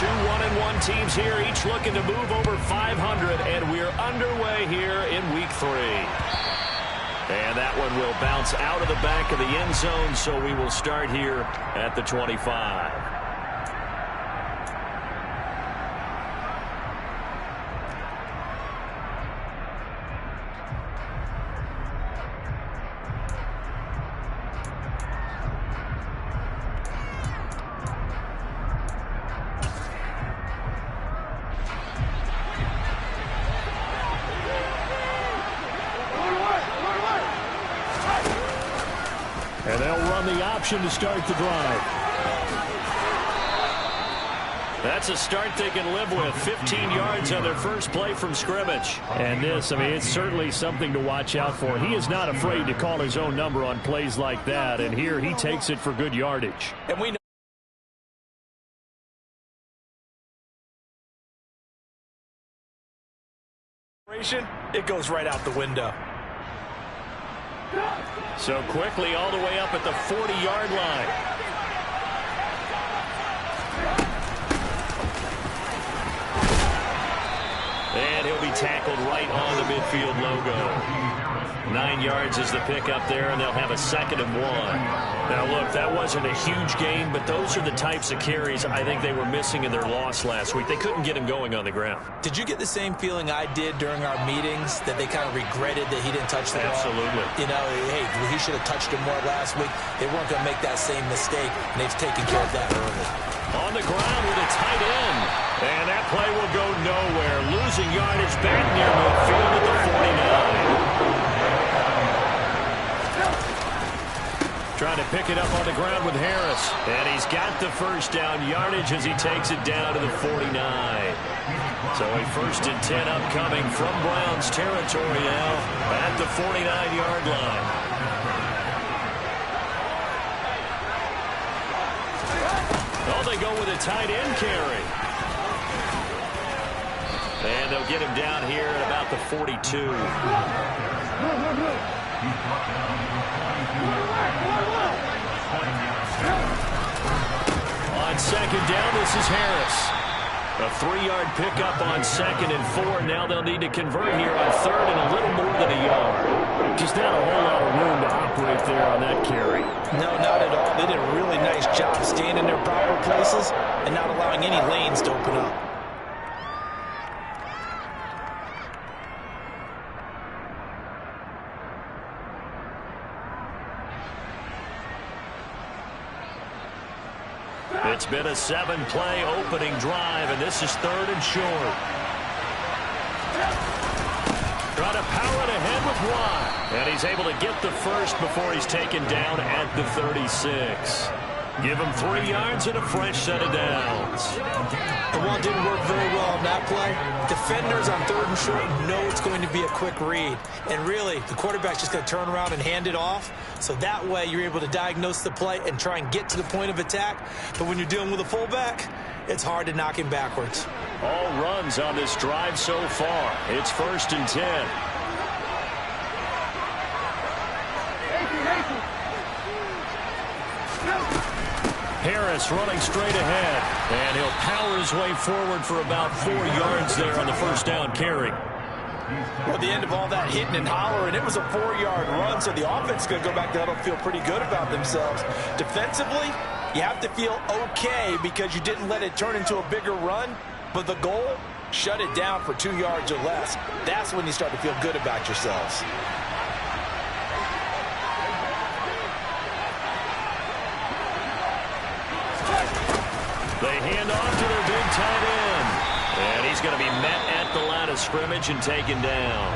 Two 1-1 teams here, each looking to move over 500, and we're underway here in week 3. And that one will bounce out of the back of the end zone, so we will start here at the 25. And they'll run the option to start the drive. That's a start they can live with. 15 yards on their first play from scrimmage. And this, I mean, it's certainly something to watch out for. He is not afraid to call his own number on plays like that. And here he takes it for good yardage. And we know it goes right out the window. So quickly all the way up at the 40-yard line. And he'll be tackled right on the midfield logo. 9 yards is the pickup there, and they'll have a 2nd and 1. Now, look, that wasn't a huge gain, but those are the types of carries I think they were missing in their loss last week. They couldn't get him going on the ground. Did you get the same feeling I did during our meetings, that they kind of regretted that he didn't touch the ball? Absolutely. You know, hey, he should have touched him more last week. They weren't going to make that same mistake, and they've taken care of that early. On the ground with a tight end. And that play will go nowhere. Losing yardage back near midfield at the 49. Trying to pick it up on the ground with Harris. And he's got the first down yardage as he takes it down to the 49. So a 1st and 10 upcoming from Browns territory now at the 49-yard line. Oh, they go with a tight end carry. And they'll get him down here at about the 42. On 2nd down, this is Harris. A 3-yard pickup on 2nd and 4. Now they'll need to convert here on 3rd and a little more than a yard. Just not a whole lot of room to operate there on that carry. No, not at all. They did a really nice job staying in their proper places and not allowing any lanes to open up. It's been a 7-play opening drive, and this is 3rd and short. Trying to power it ahead with Watt. And he's able to get the first before he's taken down at the 36. Give him 3 yards and a fresh set of downs. The one didn't work very well on that play. Defenders on 3rd and short know it's going to be a quick read. And really, the quarterback's just going to turn around and hand it off. So that way, you're able to diagnose the play and try and get to the point of attack. But when you're dealing with a fullback, it's hard to knock him backwards. All runs on this drive so far. It's 1st and 10. Harris running straight ahead, and he'll power his way forward for about 4 yards there on the 1st down carry. Well, at the end of all that hitting and hollering, it was a 4-yard run, so the offense is going to go back there and feel pretty good about themselves. Defensively, you have to feel okay because you didn't let it turn into a bigger run, but the goal, shut it down for 2 yards or less. That's when you start to feel good about yourselves. They hand off to their big tight end. And he's going to be met at the line of scrimmage and taken down.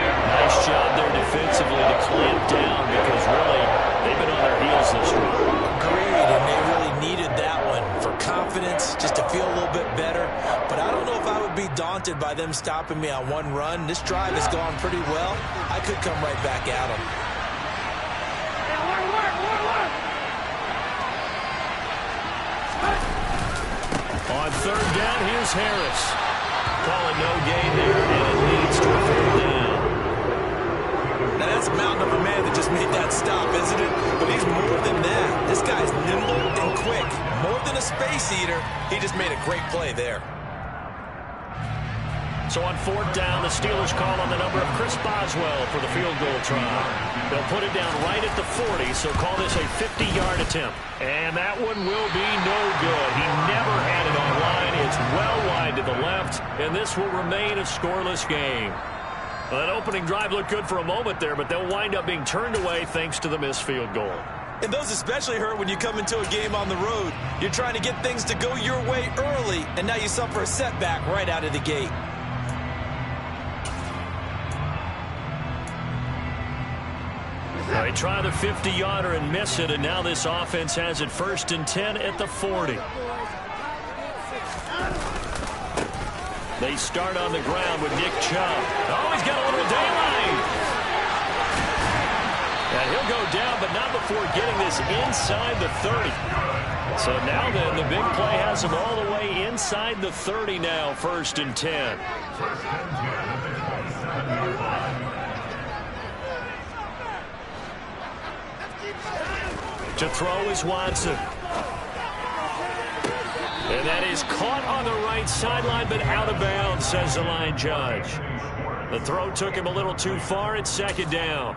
Nice job there defensively to clamp down because really they've been on their heels this run. Agreed, and they really needed that one for confidence, just to feel a little bit better. But I don't know if I would be daunted by them stopping me on one run. This drive has gone pretty well. I could come right back at them. On 3rd down, here's Harris. Calling no gain there, and it leads to a 3rd down. Now that's a mountain of a man that just made that stop, isn't it? But he's more than that. This guy's nimble and quick. More than a space space eater. He just made a great play there. So on 4th down, the Steelers call on the number of Chris Boswell for the field goal try. They'll put it down right at the 40, so call this a 50-yard attempt. And that one will be no good. He never had it online. It's well wide to the left, and this will remain a scoreless game. Well, that opening drive looked good for a moment there, but they'll wind up being turned away thanks to the missed field goal. And those especially hurt when you come into a game on the road. You're trying to get things to go your way early, and now you suffer a setback right out of the gate. They try the 50-yarder and miss it, and now this offense has it 1st and 10 at the 40. They start on the ground with Nick Chubb. Oh, he's got a little daylight. And he'll go down, but not before getting this inside the 30. So now then, the big play has him all the way inside the 30 now, 1st and 10. To throw is Watson. And that is caught on the right sideline, but out of bounds, says the line judge. The throw took him a little too far. It's 2nd down.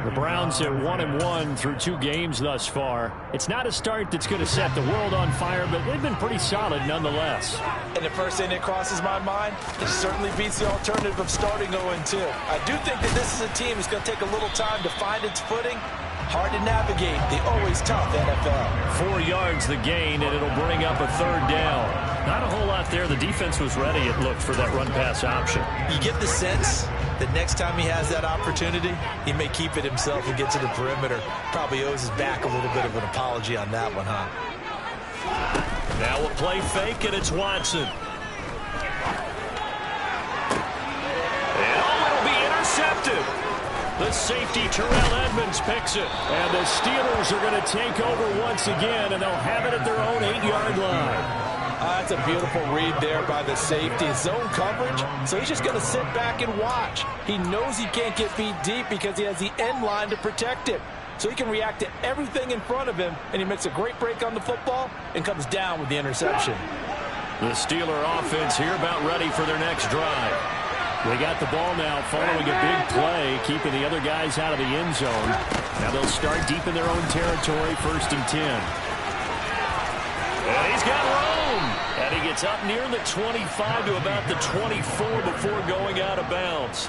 The Browns at 1-1 through 2 games thus far. It's not a start that's going to set the world on fire, but they've been pretty solid nonetheless. And the first thing that crosses my mind, it certainly beats the alternative of starting 0-2. I do think that this is a team that's going to take a little time to find its footing. Hard to navigate the always tough NFL. 4 yards the gain, and it'll bring up a 3rd down. Not a whole lot there. The defense was ready, it looked, for that run-pass option. You get the sense that next time he has that opportunity, he may keep it himself and get to the perimeter. Probably owes his back a little bit of an apology on that one, huh? Now a play fake, and it's Watson. And it'll be intercepted. The safety, Terrell Edmonds, picks it. And the Steelers are going to take over once again, and they'll have it at their own 8-yard line. That's a beautiful read there by the safety. Zone coverage, so he's just going to sit back and watch. He knows he can't get beat deep because he has the end line to protect it. So he can react to everything in front of him, and he makes a great break on the football and comes down with the interception. The Steeler offense here about ready for their next drive. They got the ball now following a big play, keeping the other guys out of the end zone. Now they'll start deep in their own territory, 1st and 10. And he's got room. And he gets up near the 25 to about the 24 before going out of bounds.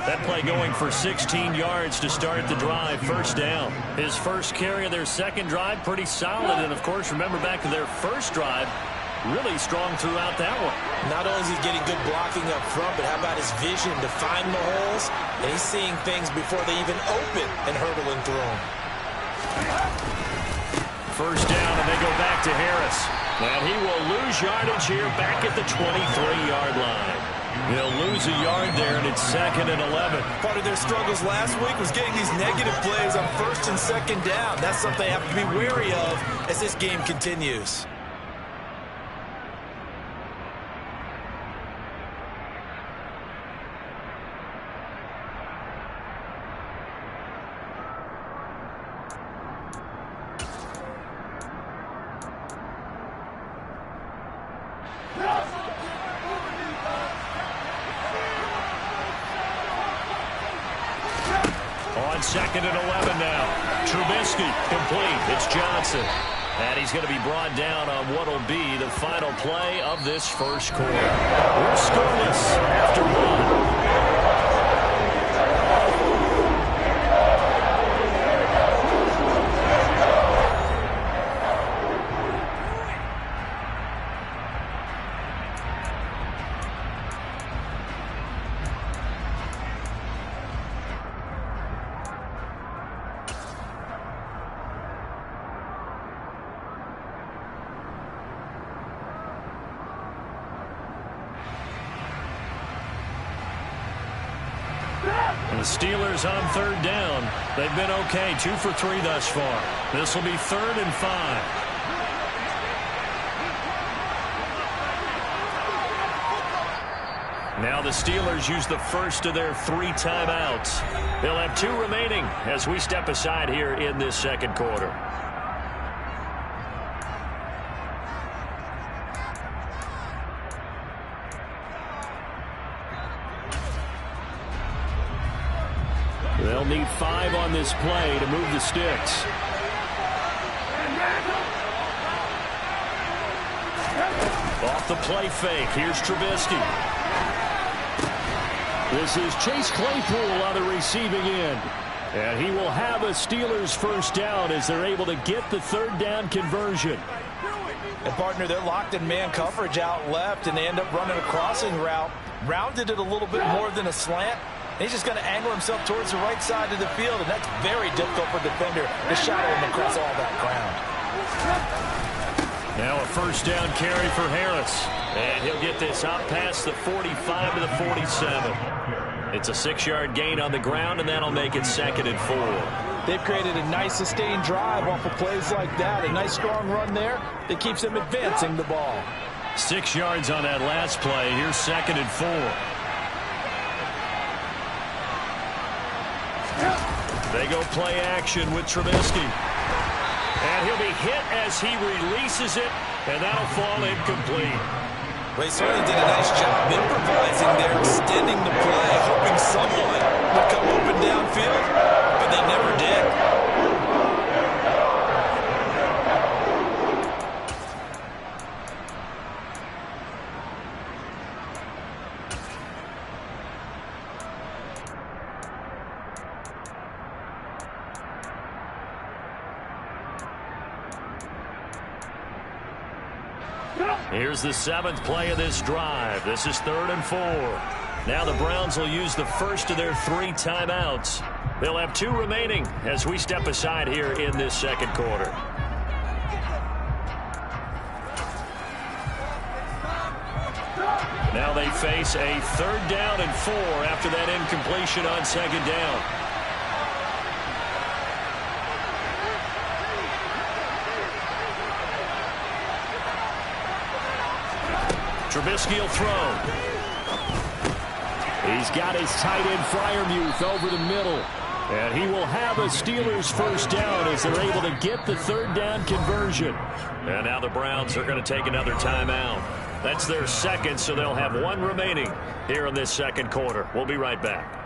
That play going for 16 yards to start the drive, 1st down. His first carry of their 2nd drive, pretty solid. And, of course, remember back to their first drive, really strong throughout that one. Not only is he getting good blocking up front, but how about his vision to find the holes? And he's seeing things before they even open and hurdling through them. 1st down, and they go back to Harris. And he will lose yardage here back at the 23-yard line. He'll lose a yard there, and it's 2nd and 11. Part of their struggles last week was getting these negative plays on 1st and 2nd down. That's something they have to be wary of as this game continues. On 2nd and 11 now. Trubisky complete. It's Johnson. And he's going to be brought down on what will be the final play of this first quarter. We're scoreless after 1. The Steelers on 3rd down. They've been okay, 2 for 3 thus far. This will be 3rd and 5. Now the Steelers use the first of their 3 timeouts. They'll have 2 remaining as we step aside here in this 2nd quarter. need 5 on this play to move the sticks. Off the play fake. Here's Trubisky. This is Chase Claypool on the receiving end. And he will have a Steelers first down as they're able to get the third down conversion. And, partner, they're locked in man coverage out left, and they end up running a crossing route. Rounded it a little bit more than a slant. He's just going to angle himself towards the right side of the field, and that's very difficult for a defender to shadow him across all that ground. Now a first down carry for Harris. And he'll get this out past the 45 to the 47. It's a 6-yard gain on the ground, and that'll make it 2nd and 4. They've created a nice sustained drive off of plays like that. A nice strong run there that keeps them advancing the ball. 6 yards on that last play. Here's 2nd and 4. They go play action with Trubisky. And he'll be hit as he releases it, and that'll fall incomplete. Well, he certainly did a nice job improvising there, extending the play, hoping someone would come open downfield, but they never did. Here's the 7th play of this drive. This is 3rd and 4. Now the Browns will use the first of their 3 timeouts. They'll have 2 remaining as we step aside here in this second quarter. Now they face a 3rd down and 4 after that incompletion on 2nd down. Trubisky will throw. He's got his tight end Freiermuth over the middle. And he will have a Steelers first down as they're able to get the 3rd down conversion. And now the Browns are going to take another timeout. That's their 2nd, so they'll have 1 remaining here in this second quarter. We'll be right back.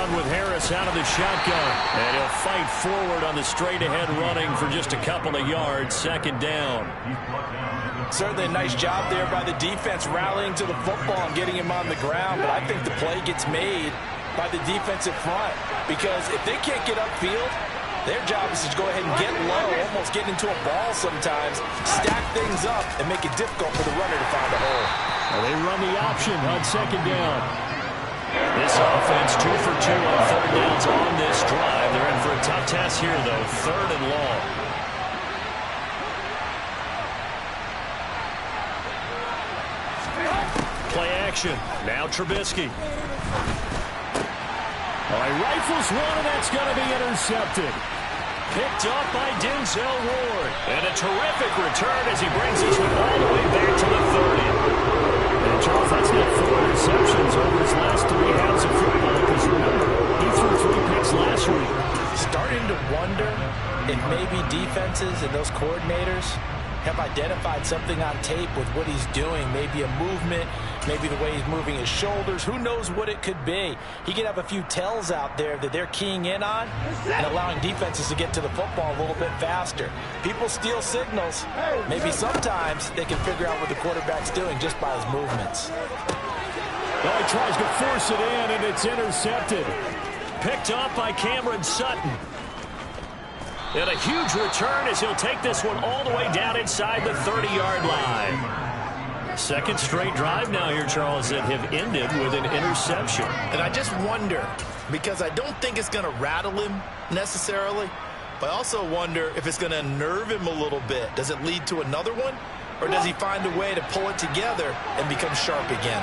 With Harris out of the shotgun, and he'll fight forward on the straight-ahead running for just a couple of yards. 2nd down. Certainly a nice job there by the defense rallying to the football and getting him on the ground, but I think the play gets made by the defensive front because if they can't get upfield, their job is to go ahead and get low, almost get into a ball sometimes, stack things up, and make it difficult for the runner to find a hole. Well, they run the option on 2nd down. This offense 2 for 2 on 3rd downs on this drive. They're in for a tough task here, though. 3rd and long. Play action. Now Trubisky. All right, rifles one, and that's going to be intercepted. Picked up by Denzel Ward. And a terrific return as he brings this one all the way back to the 30. And Charles, that's not 4 interceptions over his last 3 halves of football. Because remember, he threw 3 picks last week. Starting to wonder if maybe defenses and those coordinators have identified something on tape with what he's doing. Maybe a movement, maybe the way he's moving his shoulders. Who knows what it could be? He could have a few tells out there that they're keying in on and allowing defenses to get to the football a little bit faster. People steal signals. Maybe sometimes they can figure out what the quarterback's doing just by his movements. Well, he tries to force it in, and it's intercepted. Picked up by Cameron Sutton. And a huge return as he'll take this one all the way down inside the 30-yard line. 2nd straight drive now here, Charles, that have ended with an interception. And I just wonder, because I don't think it's going to rattle him necessarily, but I also wonder if it's going to unnerve him a little bit. Does it lead to another one? Or does he find a way to pull it together and become sharp again?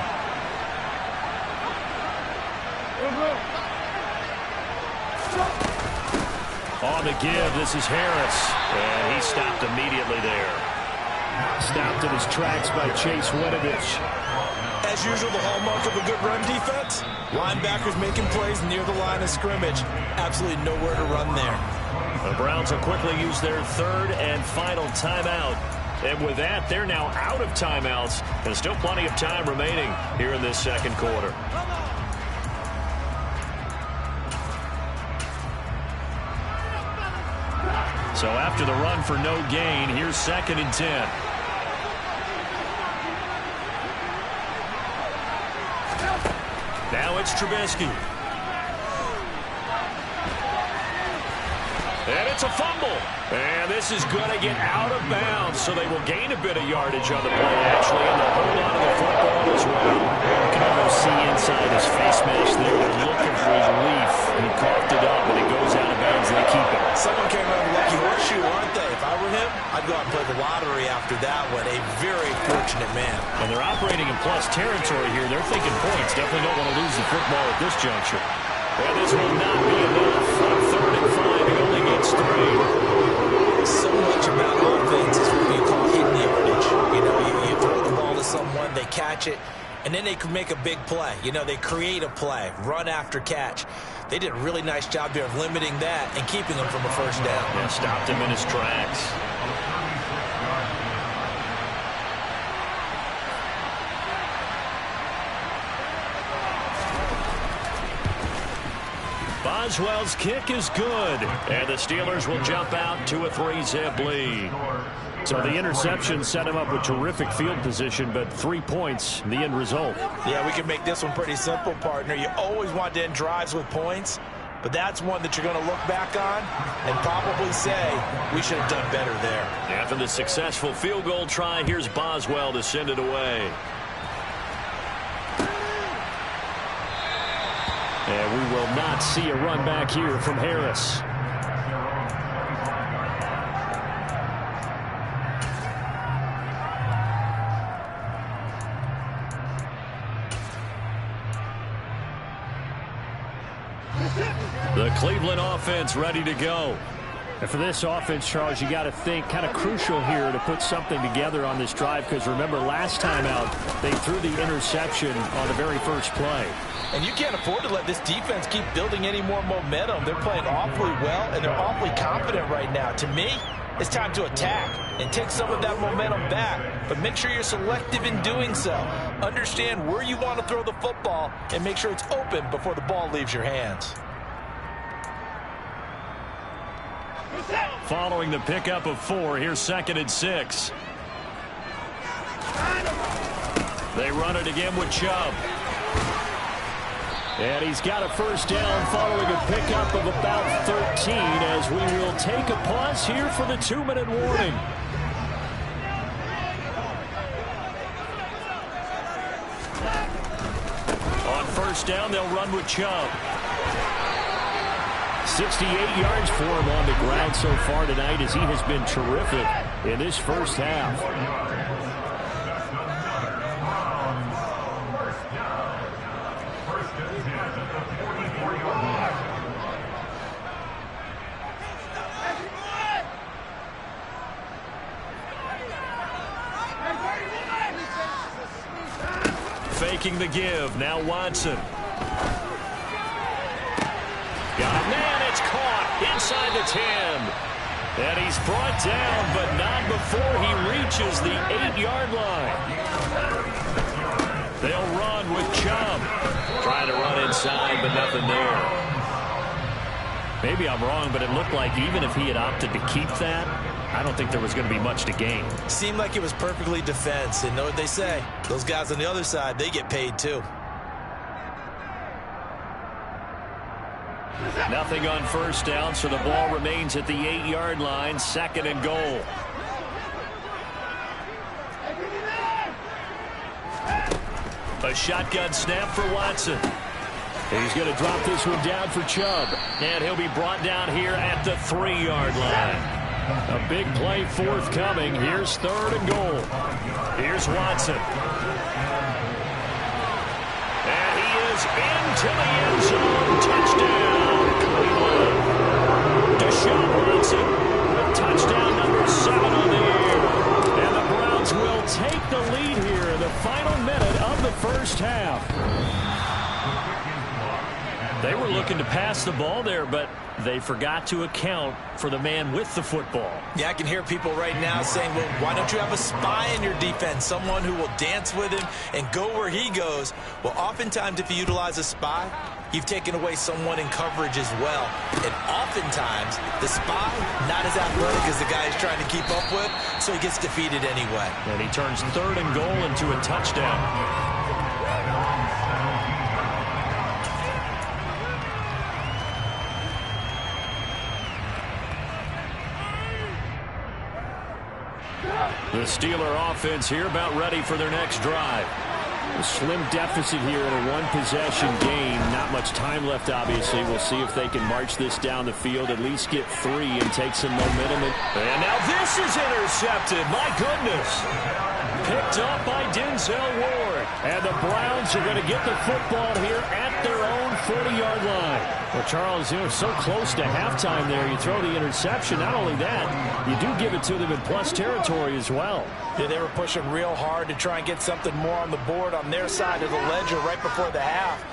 On the give, this is Harris. And he stopped immediately there. Stopped in his tracks by Chase Winovich. As usual, the hallmark of a good run defense, linebackers making plays near the line of scrimmage. Absolutely nowhere to run there. The Browns will quickly use their third and final timeout. And with that, they're now out of timeouts. And still plenty of time remaining here in this second quarter. So after the run for no gain, here's 2nd and 10. Now it's Trubisky. And it's a fumble. And this is going to get out of bounds, so they will gain a bit of yardage on the play, actually, and they'll hold on to the football as well. You can almost see inside his face mask there the look of relief. He coughed it up, and it goes out of bounds, and they keep it. Someone came out of lucky horseshoe, aren't they? If I were him, I'd go out and play the lottery after that one. A very fortunate man. And they're operating in plus territory here. They're thinking points. Definitely don't want to lose the football at this juncture. And this will not be enough. On 3rd and 5, he only gets 3. So much about offense is what you call hidden yardage. You know, you throw the ball to someone, they catch it, and then they can make a big play. You know, they create a play, run after catch. They did a really nice job there of limiting that and keeping him from a first down. Yeah, stopped him in his tracks. Boswell's kick is good, and the Steelers will jump out to a 3-zip lead. So the interception set him up with terrific field position, but 3 points, the end result. Yeah, we can make this one pretty simple, partner. You always want to end drives with points, but that's one that you're going to look back on and probably say, we should have done better there. After the successful field goal try, here's Boswell to send it away. And we will not see a run back here from Harris. The Cleveland offense ready to go. And for this offense, Charles, you got to think kind of crucial here to put something together on this drive, because remember last time out they threw the interception on the very first play. And you can't afford to let this defense keep building any more momentum. They're playing awfully well, and they're awfully confident right now. To me, it's time to attack and take some of that momentum back. But make sure you're selective in doing so. Understand where you want to throw the football and make sure it's open before the ball leaves your hands. Following the pickup of 4, here's 2nd and 6. They run it again with Chubb. And he's got a first down following a pickup of about 13, as we will take a pause here for the 2-minute warning. On first down, they'll run with Chubb. 68 yards for him on the ground so far tonight, as he has been terrific in this first half. Faking the give. Now Watson. Got a man. It's caught inside the 10. And he's brought down, but not before he reaches the 8-yard line. They'll run with Chubb. Trying to run inside, but nothing there. Maybe I'm wrong, but it looked like even if he had opted to keep that, I don't think there was going to be much to gain. Seemed like it was perfectly defense. And know what they say? Those guys on the other side, they get paid too. Nothing on first down, so the ball remains at the 8-yard line. 2nd and goal. A shotgun snap for Watson. He's going to drop this one down for Chubb. And he'll be brought down here at the 3-yard line. A big play forthcoming. Here's 3rd and goal. Here's Watson. And he is into the end zone. Touchdown, Cleveland. Deshaun Watson with touchdown number 7 on the year. And the Browns will take the lead here in the final minute of the first half. They were looking to pass the ball there, but they forgot to account for the man with the football. Yeah, I can hear people right now saying, well, why don't you have a spy in your defense, someone who will dance with him and go where he goes? Well, oftentimes if you utilize a spy, you've taken away someone in coverage as well. And oftentimes, the spy, not as athletic as the guy he's trying to keep up with, so he gets defeated anyway. And he turns 3rd and goal into a touchdown. The Steeler offense here about ready for their next drive. A slim deficit here in a one-possession game. Not much time left, obviously. We'll see if they can march this down the field, at least get 3 and take some momentum. And now this is intercepted. My goodness. Picked up by Denzel Ward. And the Browns are going to get the football here at their own 40-yard line. Well, Charles, so close to halftime there. You throw the interception. Not only that, you do give it to them in plus territory as well. Yeah, they were pushing real hard to try and get something more on the board on their side of the ledger right before the half.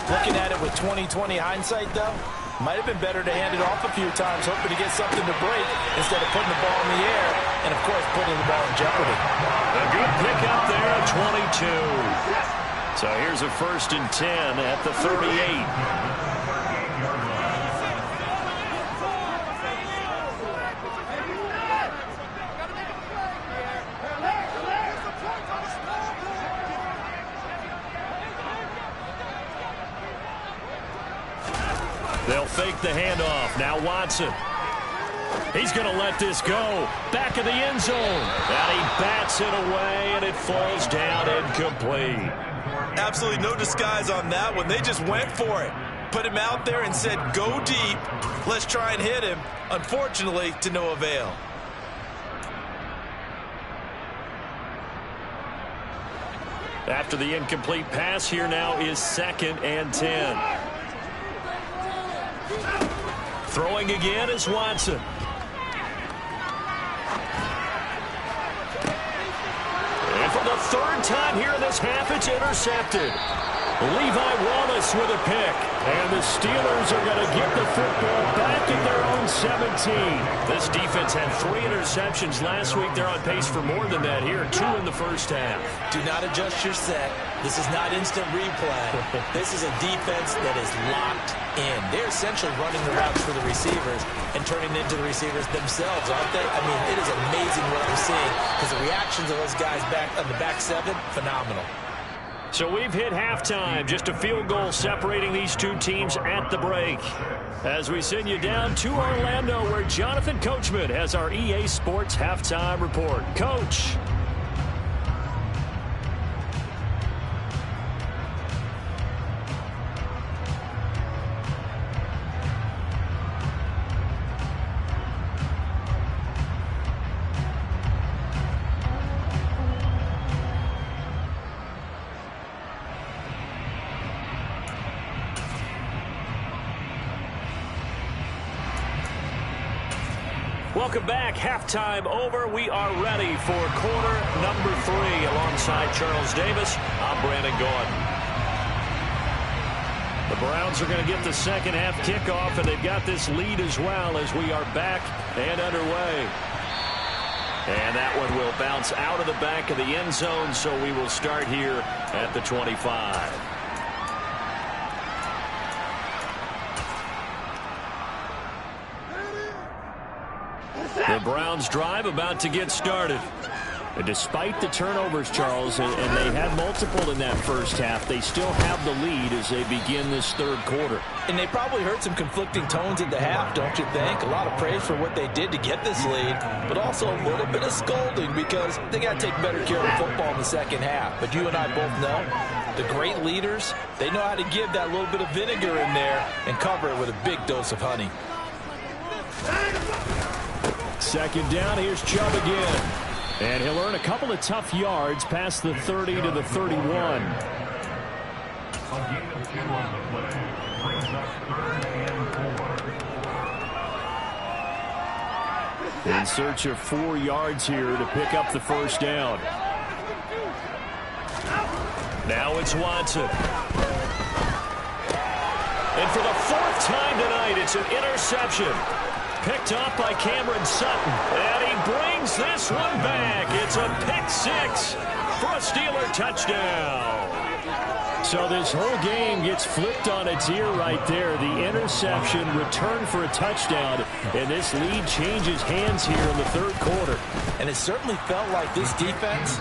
Looking at it with 20/20 hindsight, though, might have been better to hand it off a few times, hoping to get something to break instead of putting the ball in the air and, of course, putting the ball in jeopardy. A good pick up there at 22. So here's a 1st and 10 at the 38. They'll fake the handoff. Now Watson. He's going to let this go. Back of the end zone. And he bats it away, and it falls down incomplete. Absolutely no disguise on that one. They just went for it. Put him out there and said, go deep. Let's try and hit him. Unfortunately, to no avail. After the incomplete pass, here now is 2nd and 10. Throwing again is Watson. And for the 3rd time here in this half, it's intercepted. Levi Wallace with a pick. And the Steelers are going to get the football back at their own 17. This defense had 3 interceptions last week. They're on pace for more than that here. 2 in the first half. Do not adjust your set. This is not instant replay. This is a defense that is locked in. They're essentially running the routes for the receivers and turning into the receivers themselves, aren't they? I mean, it is amazing what I'm seeing because the reactions of those guys back on the back 7, phenomenal. So we've hit halftime. Just a field goal separating these two teams at the break. As we send you down to Orlando, where Jonathan Coachman has our EA Sports halftime report. Coach. Welcome back. Halftime over. We are ready for quarter number 3. Alongside Charles Davis, I'm Brandon Gordon. The Browns are going to get the second half kickoff, and they've got this lead as well as we are back and underway. And that one will bounce out of the back of the end zone, so we will start here at the 25. The Browns drive about to get started. And despite the turnovers, Charles, and they had multiple in that first half, they still have the lead as they begin this third quarter. And they probably heard some conflicting tones at the half, don't you think? A lot of praise for what they did to get this lead, but also a little bit of scolding because they got to take better care of the football in the second half. But you and I both know the great leaders, they know how to give that little bit of vinegar in there and cover it with a big dose of honey. Second down, here's Chubb again. And he'll earn a couple of tough yards past the 30 to the 31. In search of 4 yards here to pick up the first down. Now it's Watson. And for the fourth time tonight, it's an interception. Picked off by Cameron Sutton. And he brings this one back. It's a pick six for a Steeler touchdown. So this whole game gets flipped on its ear right there. The interception, return for a touchdown, and this lead changes hands here in the third quarter. And it certainly felt like this defense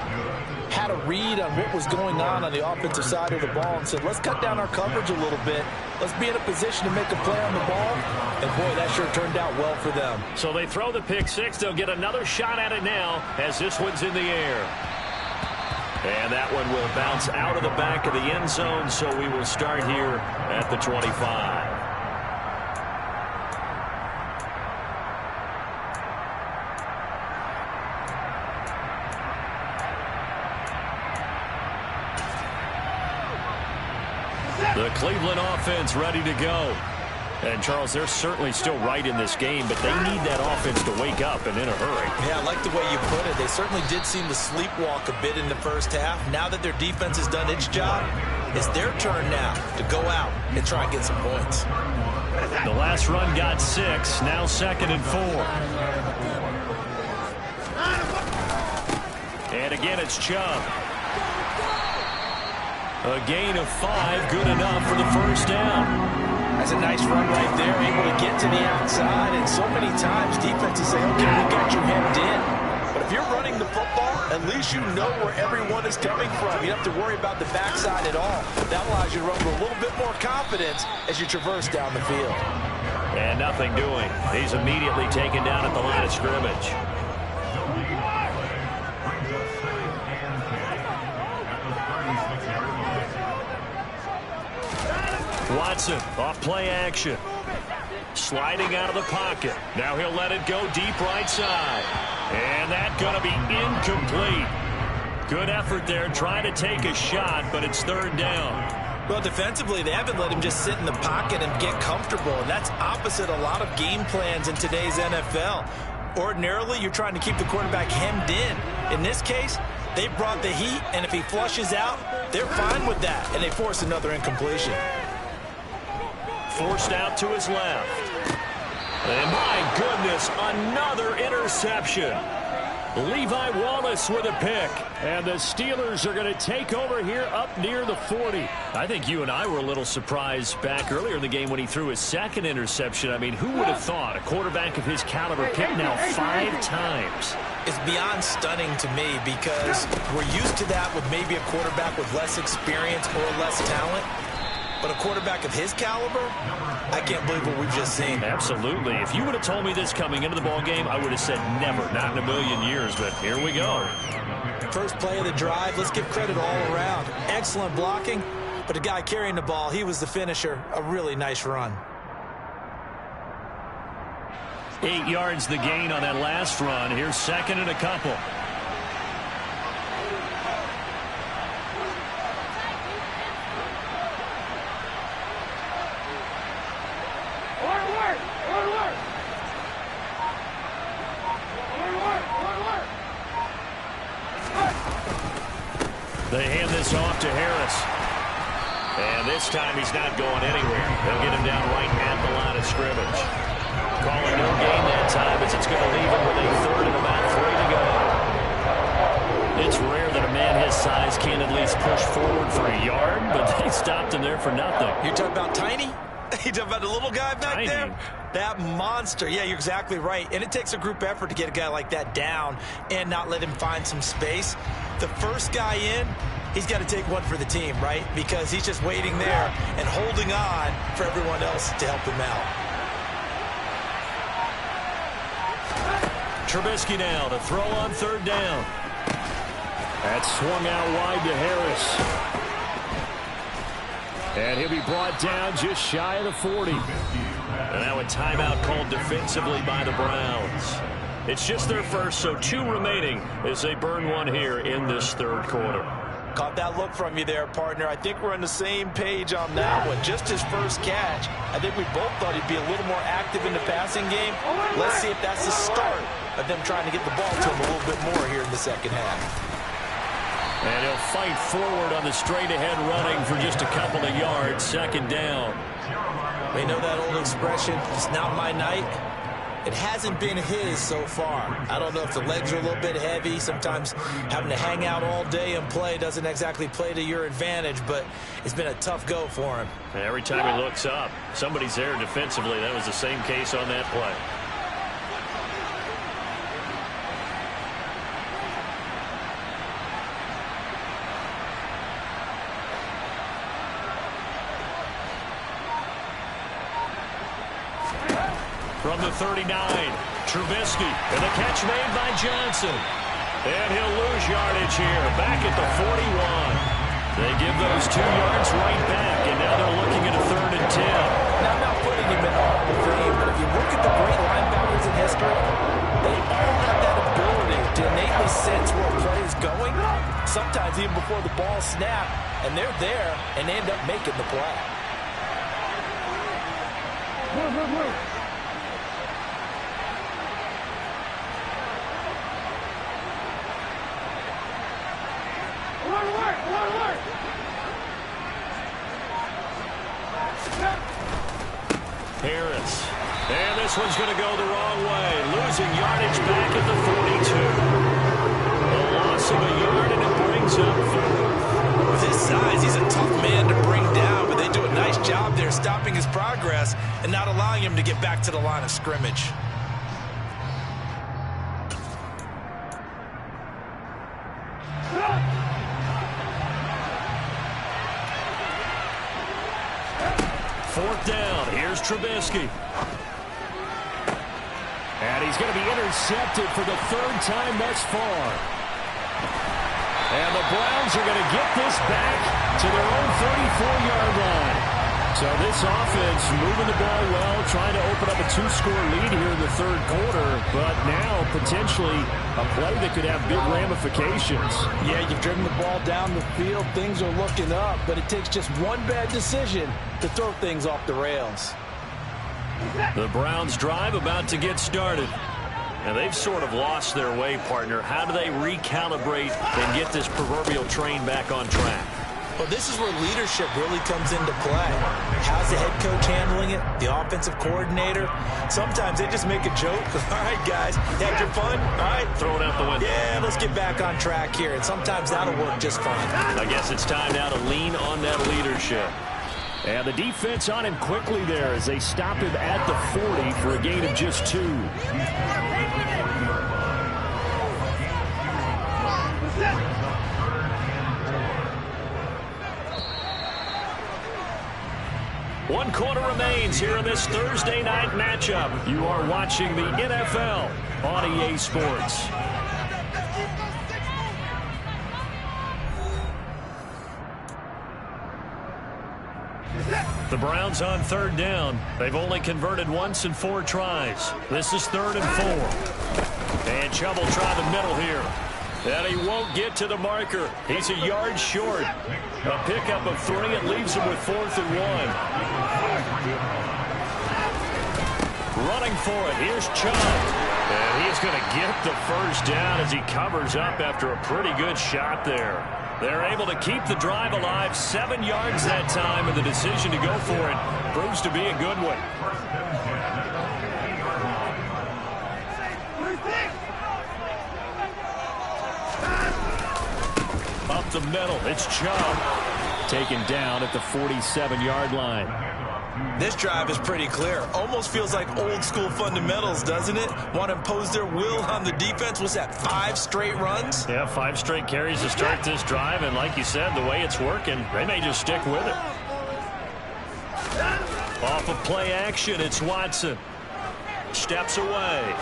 had a read on what was going on the offensive side of the ball and said, let's cut down our coverage a little bit. Let's be in a position to make a play on the ball. And, boy, that sure turned out well for them. So they throw the pick six. They'll get another shot at it now as this one's in the air. And that one will bounce out of the back of the end zone, so we will start here at the 25. The Cleveland offense ready to go. And, Charles, they're certainly still right in this game, but they need that offense to wake up and in a hurry. Yeah, I like the way you put it. They certainly did seem to sleepwalk a bit in the first half. Now that their defense has done its job, it's their turn now to go out and try and get some points. The last run got 6, now 2nd and 4. And again, it's Chubb. A gain of 5, good enough for the first down. That's a nice run right there, able to get to the outside. And so many times defenses say, okay, we got you hemmed in. But if you're running the football, at least you know where everyone is coming from. You don't have to worry about the backside at all. That allows you to run with a little bit more confidence as you traverse down the field. And nothing doing. He's immediately taken down at the line of scrimmage. Watson off play action. Sliding out of the pocket. Now he'll let it go deep right side. And that's going to be incomplete. Good effort there trying to take a shot, but it's third down. Well, defensively, they haven't let him just sit in the pocket and get comfortable. And that's opposite a lot of game plans in today's NFL. Ordinarily, you're trying to keep the quarterback hemmed in. In this case, they brought the heat, and if he flushes out, they're fine with that. And they force another incompletion. Forced out to his left. And my goodness, another interception. Levi Wallace with a pick. And the Steelers are going to take over here up near the 40. I think you and I were a little surprised back earlier in the game when he threw his second interception. I mean, who would have thought a quarterback of his caliber picked now 5 times? It's beyond stunning to me because we're used to that with maybe a quarterback with less experience or less talent. But a quarterback of his caliber, I can't believe what we've just seen. Absolutely. If you would have told me this coming into the ball game, I would have said never, not in a million years. But here we go. First play of the drive, let's give credit all around. Excellent blocking, but the guy carrying the ball, he was the finisher. A really nice run. 8 yards the gain on that last run. Here's second and a couple. They hand this off to Harris. And this time he's not going anywhere. They'll get him down right at the line of scrimmage. Calling no gain that time as it's going to leave him with a third and about 3 to go. It's rare that a man his size can at least push forward for a yard, but they stopped him there for nothing. You're talking about tiny? You talking about the little guy back Tiny. there? That monster. Yeah, you're exactly right. And it takes a group effort to get a guy like that down and not let him find some space. The first guy in, he's got to take one for the team, right? Because he's just waiting there and holding on for everyone else to help him out. Trubisky now to throw on third down. That swung out wide to Harris. And he'll be brought down just shy of the 40. And now a timeout called defensively by the Browns. It's just their first, so 2 remaining as they burn one here in this third quarter. Caught that look from you there, partner. I think we're on the same page on that one. Just his first catch. I think we both thought he'd be a little more active in the passing game. Let's see if that's the start of them trying to get the ball to him a little bit more here in the second half. And he'll fight forward on the straight-ahead running for just a couple of yards. Second down. They know that old expression, it's not my night. It hasn't been his so far. I don't know if the legs are a little bit heavy. Sometimes having to hang out all day and play doesn't exactly play to your advantage, but it's been a tough go for him. And every time he looks up, somebody's there defensively. That was the same case on that play. From the 39, Trubisky, and the catch made by Johnson. And he'll lose yardage here, back at the 41. They give those 2 yards right back, and now they're looking at a 3rd and 10. Now, I'm not putting him in Hall of Fame, but if you look at the great linebackers in history, they all have that ability to innately sense where a play is going, sometimes even before the ball snapped, and they're there and end up making the play. Harris. And this one's going to go the wrong way. Losing yardage back at the 42. A loss of a yard, and it brings up 4th. With his size, he's a tough man to bring down, but they do a nice job there stopping his progress and not allowing him to get back to the line of scrimmage. Fourth down. Here's Trubisky. And he's going to be intercepted for the 3rd time thus far. And the Browns are going to get this back to their own 34-yard line. So this offense moving the ball well, trying to open up a 2-score lead here in the 3rd quarter, but now potentially a play that could have big ramifications. Yeah, you've driven the ball down the field. Things are looking up, but it takes just one bad decision to throw things off the rails. The Browns drive about to get started. And they've sort of lost their way, partner. How do they recalibrate and get this proverbial train back on track? Well, this is where leadership really comes into play. How's the head coach handling it? The offensive coordinator? Sometimes they just make a joke. All right, guys, had your fun? All right. Throw it out the window. Yeah, let's get back on track here. And sometimes that'll work just fine. I guess it's time now to lean on that leadership. And the defense on him quickly there as they stop him at the 40 for a gain of just 2. One quarter remains here in this Thursday night matchup. You are watching the NFL on EA Sports. The Browns on 3rd down. They've only converted once in 4 tries. This is 3rd and 4. And Chubb will try the middle here. And he won't get to the marker. He's a yard short. A pickup of 3. It leaves him with 4th and 1. Running for it. Here's Chubb. And he's going to get the first down as he covers up after a pretty good shot there. They're able to keep the drive alive. 7 yards that time, and the decision to go for it proves to be a good one. Up the middle, it's Chubb. Taken down at the 47-yard line. This drive is pretty clear. Almost feels like old school fundamentals, doesn't it? Want to impose their will on the defense. Was that 5 straight runs? Yeah, 5 straight carries to start this drive, and like you said, the way it's working, they may just stick with it. Off of play action, it's Watson. Steps away.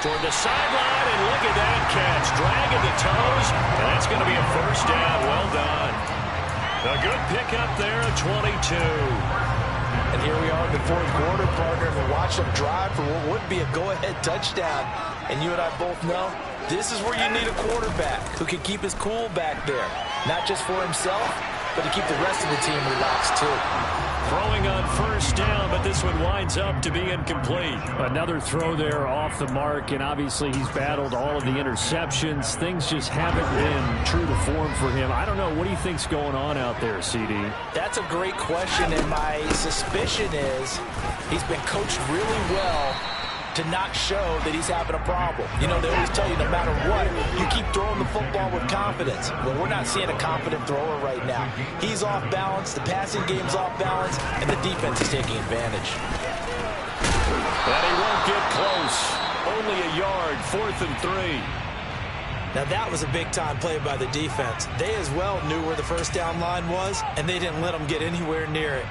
Toward the sideline, and look at that catch. Dragging the toes, and that's going to be a first down. Well done. A good pickup there at 22. And here we are in the 4th quarter, partner, and we watch them drive for what would be a go-ahead touchdown. And you and I both know this is where you need a quarterback who can keep his cool back there, not just for himself, but to keep the rest of the team relaxed too. Throwing on first down, but this one winds up to be incomplete. Another throw there off the mark, and obviously he's battled all of the interceptions. Things just haven't been true to form for him. I don't know. What do you think's going on out there, CD? That's a great question, and my suspicion is he's been coached really well to not show that he's having a problem. You know, they always tell you no matter what, you keep throwing the football with confidence. Well, we're not seeing a confident thrower right now. He's off balance, the passing game's off balance, and the defense is taking advantage. And he won't get close. Only a yard, 4th and 3. Now that was a big-time play by the defense. They as well knew where the first down line was, and they didn't let them get anywhere near it.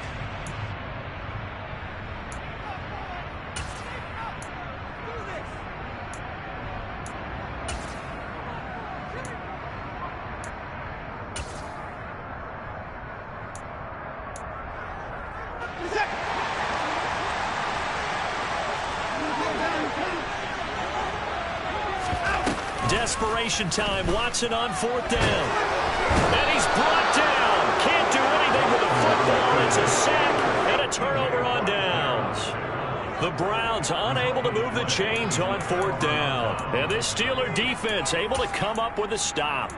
Desperation time. Watson on 4th down. And he's brought down. Can't do anything with the football. It's a sack and a turnover on downs. The Browns unable to move the chains on 4th down. And this Steeler defense able to come up with a stop.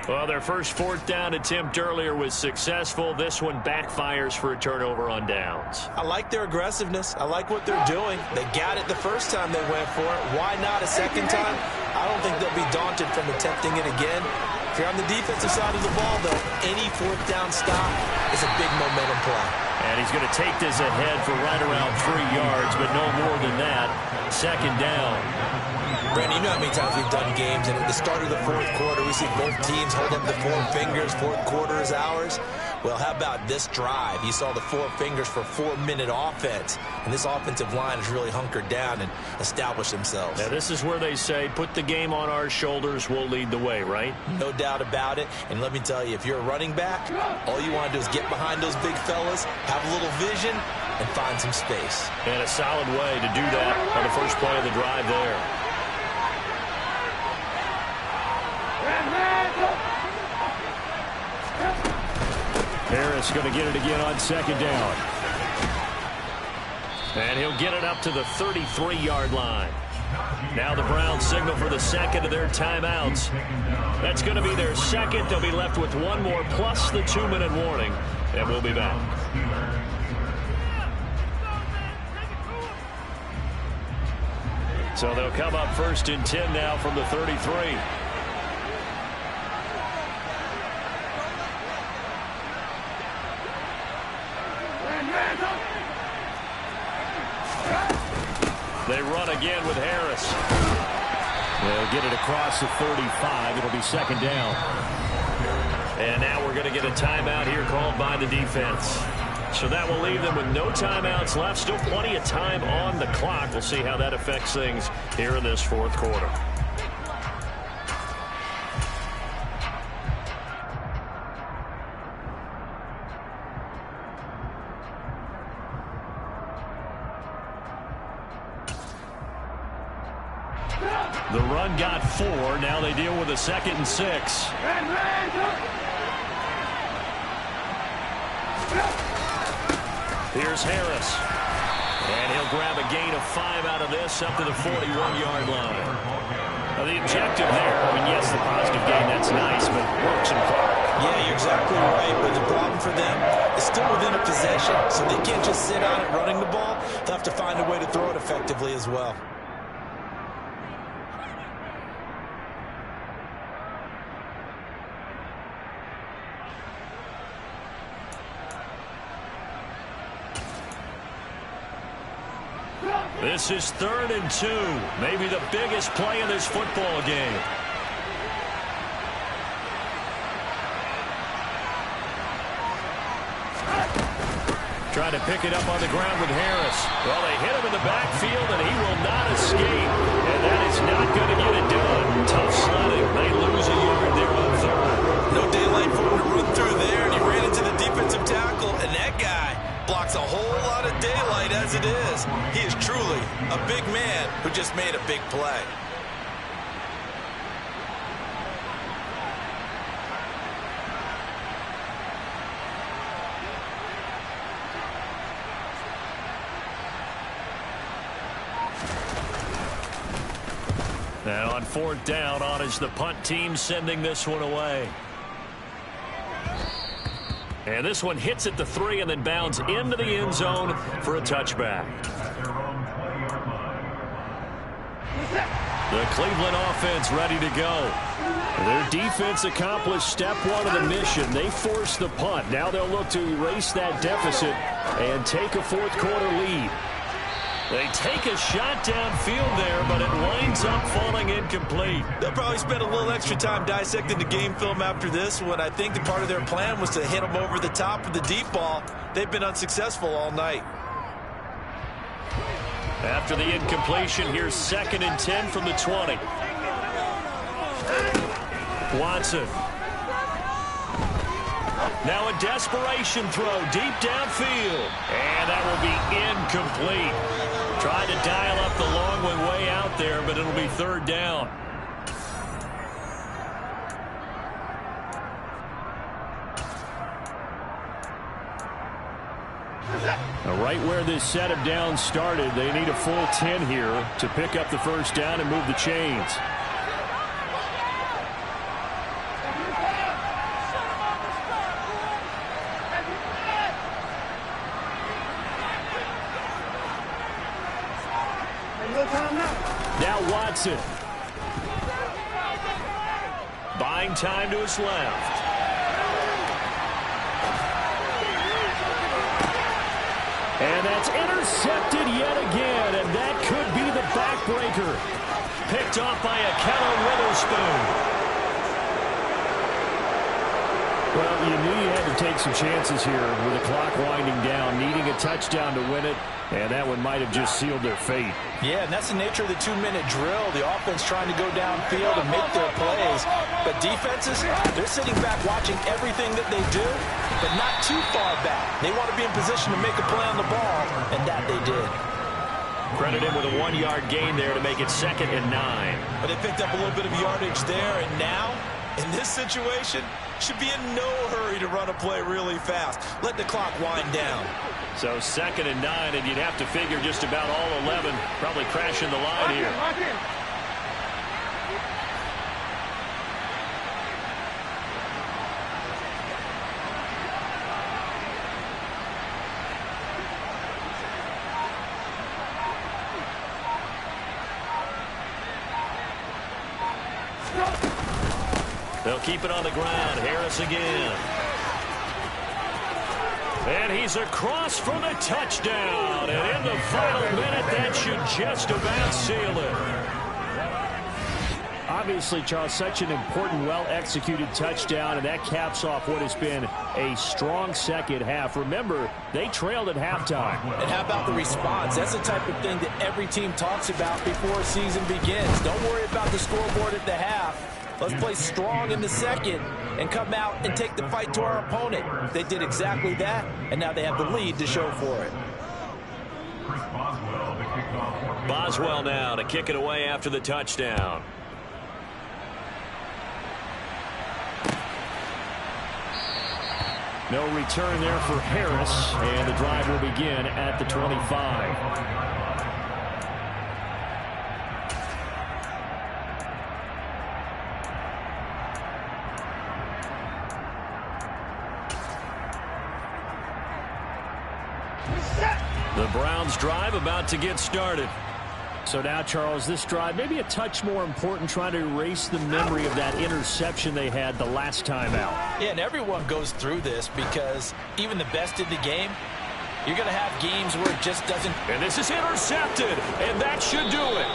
Well, their first 4th down attempt earlier was successful. This one backfires for a turnover on downs. I like their aggressiveness. I like what they're doing. They got it the first time they went for it. Why not a second time? I don't think they'll be daunted from attempting it again. If you're on the defensive side of the ball, though, any 4th down stop is a big momentum play. And he's going to take this ahead for right around 3 yards, but no more than that. 2nd down. Brandon, you know how many times we've done games, and at the start of the 4th quarter, we see both teams hold up the 4 fingers, 4th quarter is ours. Well, how about this drive? You saw the 4 fingers for 4-minute offense, and this offensive line has really hunkered down and established themselves. Now, this is where they say, put the game on our shoulders, we'll lead the way, right? No doubt about it, and let me tell you, if you're a running back, all you want to do is get behind those big fellas, have a little vision, and find some space. And a solid way to do that on the first play of the drive there. Harris going to get it again on 2nd down. And he'll get it up to the 33-yard line. Now the Browns signal for the second of their timeouts. That's going to be their second. They'll be left with one more plus the 2-minute warning. And we'll be back. So they'll come up 1st and 10 now from the 33. They run again with Harris. They'll get it across the 35. It'll be 2nd down. And now we're going to get a timeout here called by the defense. So that will leave them with no timeouts left. Still plenty of time on the clock. We'll see how that affects things here in this 4th quarter. The run got 4. Now they deal with a 2nd and 6. Here's Harris. And he'll grab a gain of 5 out of this up to the 41-yard line. Now the objective there, I mean, yes, the positive gain, that's nice, but works in part. Yeah, you're exactly right, but the problem for them is still within a possession, so they can't just sit on it running the ball. They'll have to find a way to throw it effectively as well. This is 3rd and 2. Maybe the biggest play in this football game. Trying to pick it up on the ground with Harris. Well, they hit him in the backfield, and he will not escape. And that is not going to get it done. Tough sledding. They lose a yard there on 3rd. No daylight for him to run through there, and he ran into the defensive tackle, and that guy blocks a whole lot of daylight as it is. He is truly a big man who just made a big play. And on fourth down, on is the punt team sending this one away. And this one hits at the 3 and then bounds into the end zone for a touchback. The Cleveland offense ready to go. Their defense accomplished step 1 of the mission. They forced the punt. Now they'll look to erase that deficit and take a fourth quarter lead. They take a shot downfield there, but it winds up falling incomplete. They'll probably spend a little extra time dissecting the game film after this one. I think the part of their plan was to hit them over the top of the deep ball. They've been unsuccessful all night. After the incompletion, here's 2nd and 10 from the 20. Watson. Now a desperation throw deep downfield. And that will be incomplete. Tried to dial up the long one way out there, but it'll be 3rd down. Now, right where this set of downs started, they need a full 10 here to pick up the first down and move the chains. Now Watson. Buying time to his left. And that's intercepted yet again, and that could be the backbreaker. Picked off by Akello Witherspoon. Well, you knew you had to take some chances here with the clock winding down, needing a touchdown to win it, and that one might have just sealed their fate. Yeah, and that's the nature of the 2-minute drill. The offense trying to go downfield and make their plays. But defenses, they're sitting back watching everything that they do, but not too far back. They want to be in position to make a play on the ball, and that they did. Credit him with a 1-yard gain there to make it 2nd and 9. But they picked up a little bit of yardage there, and now, in this situation, should be in no hurry to run a play really fast. Let the clock wind down. So 2nd and 9, and you'd have to figure just about all 11 probably crashing the line here. They'll keep it on the ground. Harris again. And he's across for the touchdown. And in the final minute, that should just about seal it. Obviously, Charles, such an important, well-executed touchdown, and that caps off what has been a strong second half. Remember, they trailed at halftime. And how about the response? That's the type of thing that every team talks about before a season begins. Don't worry about the scoreboard at the half. Let's play strong in the second and come out and take the fight to our opponent. They did exactly that, and now they have the lead to show for it. Boswell now to kick it away after the touchdown. No return there for Harris, and the drive will begin at the 25. The Browns drive about to get started. So now, Charles, this drive maybe a touch more important, trying to erase the memory of that interception they had the last time out. Yeah, and everyone goes through this because even the best in the game, you're going to have games where it just doesn't. And this is intercepted, and that should do it.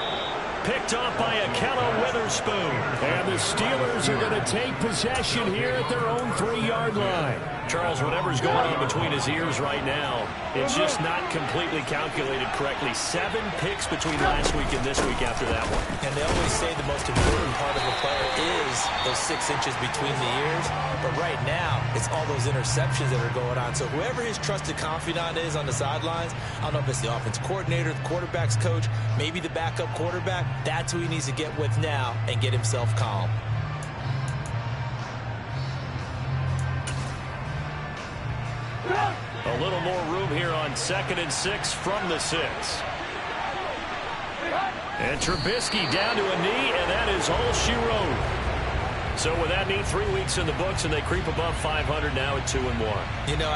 Picked off by Akello Witherspoon. And the Steelers are going to take possession here at their own 3-yard line. Charles, whatever's going on between his ears right now, it's just not completely calculated correctly. 7 picks between last week and this week after that one. And they always say the most important part of a player is those 6 inches between the ears. But right now, it's all those interceptions that are going on. So whoever his trusted confidant is on the sidelines, I don't know if it's the offense coordinator, the quarterback's coach, maybe the backup quarterback, that's who he needs to get with now and get himself calm. A little more room here on 2nd and 6 from the 6. And Trubisky down to a knee, and that is all she wrote. So with that knee, 3 weeks in the books, and they creep above 500 now at 2-1. You know,